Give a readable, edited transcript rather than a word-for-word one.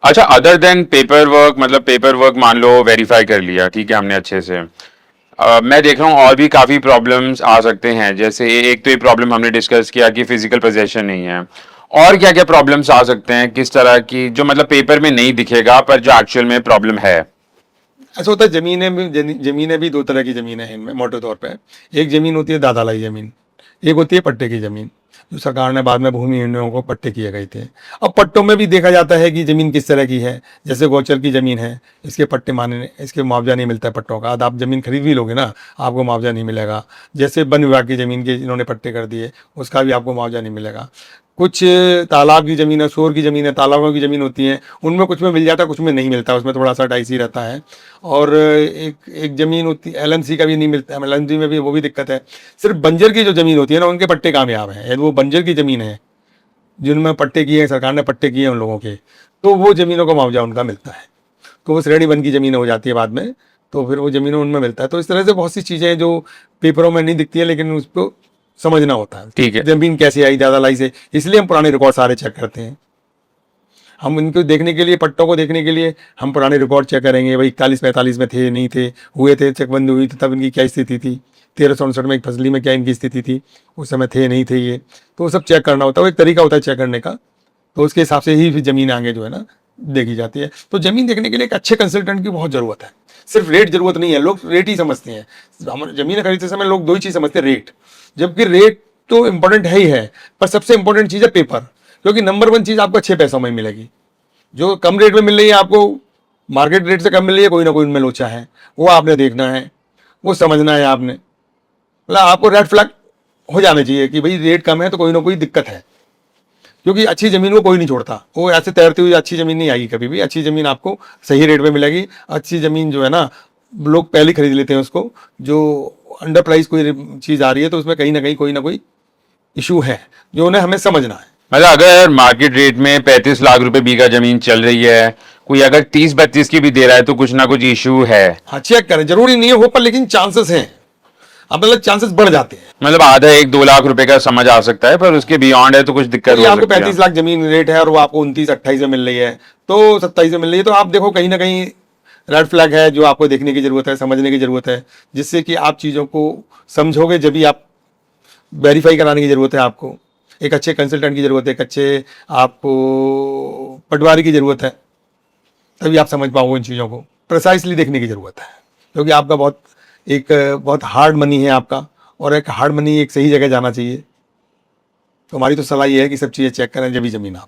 अच्छा, other than paper work, मतलब paper work मान लो वेरीफाई कर लिया, ठीक है हमने अच्छे से। मैं देख रहा हूँ और भी काफी प्रॉब्लम्स आ सकते हैं, जैसे एक तो ये प्रॉब्लम हमने डिस्कस किया कि फिजिकल पोजेशन नहीं है। और क्या क्या प्रॉब्लम्स आ सकते हैं, किस तरह की, जो मतलब पेपर में नहीं दिखेगा पर जो एक्चुअल में प्रॉब्लम है। ऐसा होता है, जमीनें भी दो तरह की जमीनें हैं इनमें मोटे तौर पे। एक जमीन होती है दादालाई जमीन, एक होती है पट्टे की जमीन, जो सरकार ने बाद में भूमिहीनों को पट्टे किए गए थे। अब पट्टों में भी देखा जाता है कि जमीन किस तरह की है। जैसे गोचर की जमीन है, इसके पट्टे माने, इसके मुआवजा नहीं मिलता है पट्टों का। आप जमीन खरीद भी लोगे ना, आपको मुआवजा नहीं मिलेगा। जैसे वन विभाग की जमीन के इन्होंने पट्टे कर दिए, उसका भी आपको मुआवजा नहीं मिलेगा। कुछ तालाब की ज़मीन है, शोर की ज़मीन है, तालाबों की ज़मीन होती है, उनमें कुछ में मिल जाता है, कुछ में नहीं मिलता, उसमें थोड़ा सा डाइसी रहता है। और एक एक ज़मीन होती है एलएमसी का भी नहीं मिलता है, एलएमसी में भी वो भी दिक्कत है। सिर्फ बंजर की जो ज़मीन होती है ना, उनके पट्टे कामयाब हैं। यदि वो बंजर की ज़मीन है जिनमें पट्टे किए हैं, सरकार ने पट्टे किए हैं उन लोगों के, तो वो ज़मीनों का मुआवजा उनका मिलता है। तो वो श्रेणी वन की ज़मीन हो जाती है बाद में, तो फिर वो ज़मीनें उनमें मिलता है। तो इस तरह से बहुत सी चीज़ें हैं जो पेपरों में नहीं दिखती है, लेकिन उसको समझना होता है ठीक है। ज़मीन कैसे आई, ज़्यादा लाई से। इसलिए हम पुराने रिकॉर्ड सारे चेक करते हैं। हम इनको देखने के लिए, पट्टों को देखने के लिए हम पुराने रिकॉर्ड चेक करेंगे, भाई 41-45 में थे, नहीं थे, हुए थे, चकबंदी हुई थी तब इनकी क्या स्थिति थी, 1369 में एक फसली में क्या इनकी स्थिति थी, उस समय थे नहीं थे ये। तो वो सब चेक करना होता है, वो एक तरीका होता है चेक करने का। तो उसके हिसाब से ही फिर ज़मीन आगे जो है ना देखी जाती है। तो ज़मीन देखने के लिए एक अच्छे कंसल्टेंट की बहुत ज़रूरत है। सिर्फ रेट ज़रूरत नहीं है, लोग रेट ही समझते हैं। हम ज़मीन खरीदते समय लोग दो ही चीज़ समझते हैं, रेट। जबकि रेट तो इम्पोर्टेंट है ही है, पर सबसे इंपॉर्टेंट चीज़ है पेपर। क्योंकि नंबर वन चीज़ आपको अच्छे पैसों में मिलेगी। जो कम रेट में मिल रही है आपको, मार्केट रेट से कम मिल रही है, कोई ना कोई उनमें लोचा है, वो आपने देखना है, वो समझना है आपने। मतलब आपको रेड फ्लैग हो जाना चाहिए कि भाई रेट कम है तो कोई ना कोई दिक्कत है। क्योंकि अच्छी ज़मीन को कोई नहीं छोड़ता, वो ऐसे तैरती हुई अच्छी ज़मीन नहीं आएगी कभी भी। अच्छी ज़मीन आपको सही रेट में मिलेगी। अच्छी ज़मीन जो है ना, लोग पहले खरीद लेते हैं उसको। जो अंडर प्राइस कोई चीज़ आ रही है तो उसमें कहीं ना कहीं कोई ना कोई इशू है, जो उन्हें हमें समझना है। मतलब अगर मार्केट रेट में 35 लाख रुपए बीघा जमीन चल रही है, कोई अगर 30-32 की भी दे रहा है तो कुछ ना कुछ इशू है। हाँ, चेक करें, जरूरी नहीं है हो, पर लेकिन चांसेस हैं। अब मतलब चांसेस बढ़ जाते हैं। मतलब आधा 1-2 लाख रुपए का समझ आ सकता है, पर उसके बियॉन्ड है तो कुछ दिक्कत ये हो आपको सकती है। 35 लाख जमीन रेट है और वो आपको 29-28 में मिल रही है, तो 27 में मिल रही है, तो आप देखो कहीं ना कहीं रेड फ्लैग है, जो आपको देखने की जरूरत है, समझने की जरूरत है, जिससे कि आप चीज़ों को समझोगे। जब भी आप वेरीफाई कराने की जरूरत है आपको, एक अच्छे कंसल्टेंट की जरूरत है, एक अच्छे आपको पटवारी की जरूरत है, तभी आप समझ पाओगे इन चीज़ों को। प्रिसाइसली देखने की जरूरत है, क्योंकि आपका बहुत हार्ड मनी है आपका, और एक हार्ड मनी एक सही जगह जाना चाहिए। तो हमारी तो सलाह ये है कि सब चीज़ें चेक करें जब भी जमीन आप